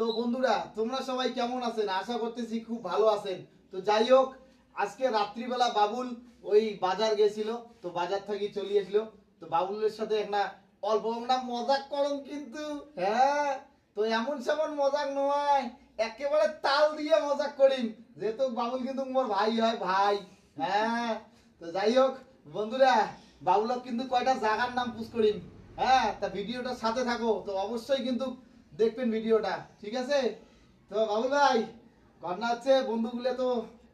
তো বন্ধুরা তোমরা সবাই কেমন আছেন? আশা করতেছি খুব ভালো আছেন। তো যাই হোক, আজকে রাত্রিবেলা বাবুল ওই বাজার গেছিল, তো বাজার থেকে চলে আসছিল। তো বাবুলের সাথে একটা অল্প আমরা মজাক করম, কিন্তু হ্যাঁ, তো এমন সেমন মজাক নয়, একেবারে তাল দিয়ে মজাক করিম, যেহেতু বাবুল কিন্তু মোর ভাই হয়, ভাই। হ্যাঁ, তো যাই হোক বন্ধুরা, বাবুলক কিন্তু কয়টা জায়গার নাম পুষ করিম। হ্যাঁ, তা ভিডিওটার সাথে থাকো, তো অবশ্যই কিন্তু দেখবেন ভিডিওটা, ঠিক আছে? তো বাবুল ভাই, ঘটনা হচ্ছে বন্ধুগুলো তো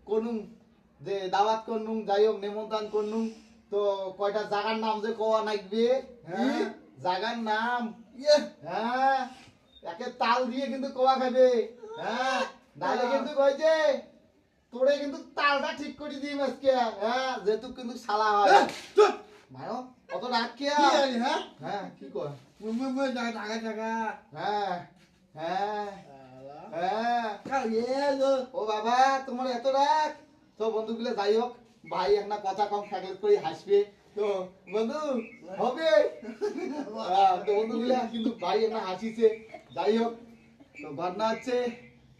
করনুম, যে দাওয়াত করনুম, যাই হোক নেমন্ত্রণ করনুম, তো কয়টা জায়গার নাম যে কোয়া নাকবে। হ্যাঁ, জায়গার নাম, হ্যাঁ, একে তাল দিয়ে কিন্তু কোয়া খাবে। হ্যাঁ, নাহলে কিন্তু কইছে তোরে কিন্তু তালটা ঠিক করে দিই আজকে। হ্যাঁ, যেহেতু কিন্তু শালা হয়। ভাইও অত রাগ কে? হ্যাঁ হ্যাঁ, কি কর? হ্যাঁ হ্যাঁ হ্যাঁ, ও বাবা, তোমার এত রাগ? তো বন্ধুগুলো যাই হোক, ভাই একটা কথা কম থাকলে করে হাসবে, তো বন্ধু হবে। তো বন্ধুগুলো কিন্তু ভাই একটা হাসিছে। যাই হোক, তো ঘটনা হচ্ছে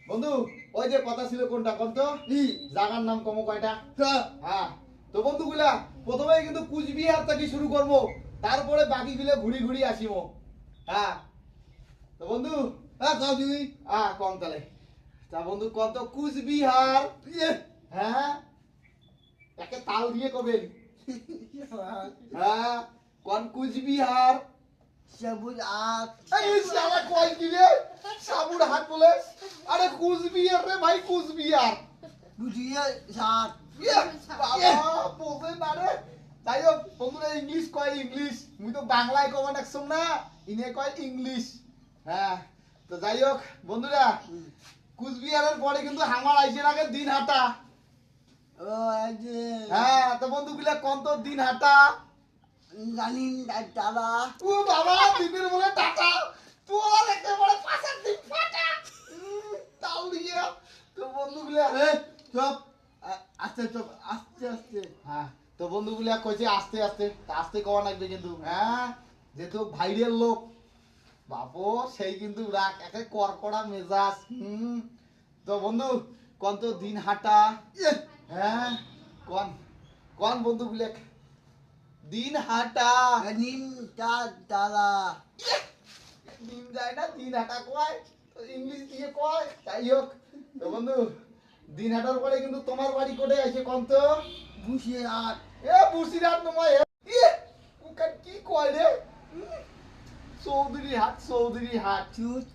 বন্ধু, ওই যে কথা ছিল কোনটা কোন তো, জায়গার নাম কম কয়টা? হ্যাঁ, তো বন্ধুগুলা প্রথমে কিন্তু কুচবিহার থেকে শুরু করব, তারপরে বাকিগুলো ঘুরি ঘুরি আসিব। হ্যাঁ, তো বন্ধু, হ্যাঁ কও তুই, হ্যাঁ কম তাহলে। তা বন্ধু কত কুচবিহার? হ্যাঁ, একে তাল দিয়ে কবেন। হ্যাঁ, কোন কুচবিহার? সবুজ আখ এই শালা কয় কি রে? সাবুর হাট বলে? আরে কুচবিহার রে ভাই, কুচবিহার। বুঝিয়ে সাত বাবা বোঝে না রে। যাই হোক বন্ধুরা, ইংলিশ কয় ইংলিশ, মুই তো বাংলায় কমা ডাকছম না, ইনে কয় ইংলিশ। হ্যাঁ, তো যাই হোক বন্ধুরা, কুচবিহারের পরে কিন্তু আমার আইসের আগে দিন হাটা। ও যে হ্যাঁ, তো বন্ধুগুলা কোন তো দিন হাটা? জানিন দাদা ও বাবা, দিনের বলে টাটা, তোর একেবারে পাঁচার দিন ফাটা। তাল দিয়ে। তো বন্ধুগুলা চপ আস্তে চপ আস্তে আস্তে হ্যাঁ, তো বন্ধুগুলা কইছে আস্তে আস্তে, তা আস্তে কওয়া লাগবে কিন্তু। হ্যাঁ, যেহেতু ভাইরাল লোক বাবু, সেই কিন্তু রাগ, একে করকড়া মেজাজ। তো বন্ধু কোন তো দিন হাটা? হ্যাঁ, কোন কোন বন্ধুগুলা দিন হাটা? নিম দাদা দিন যায় না, দিন হাটা কয়, তো ইংলিশ দিয়ে কয়। যাই হোক, তো বন্ধু দিন হাটার পরে কিন্তু তোমার বাড়ি কোটে আছে কোন তো? বুঝিয়ে আট এ বুসিরাত নয়, কি কয় রে? চৌধুরী হাট, চৌধুরী হাট। চুট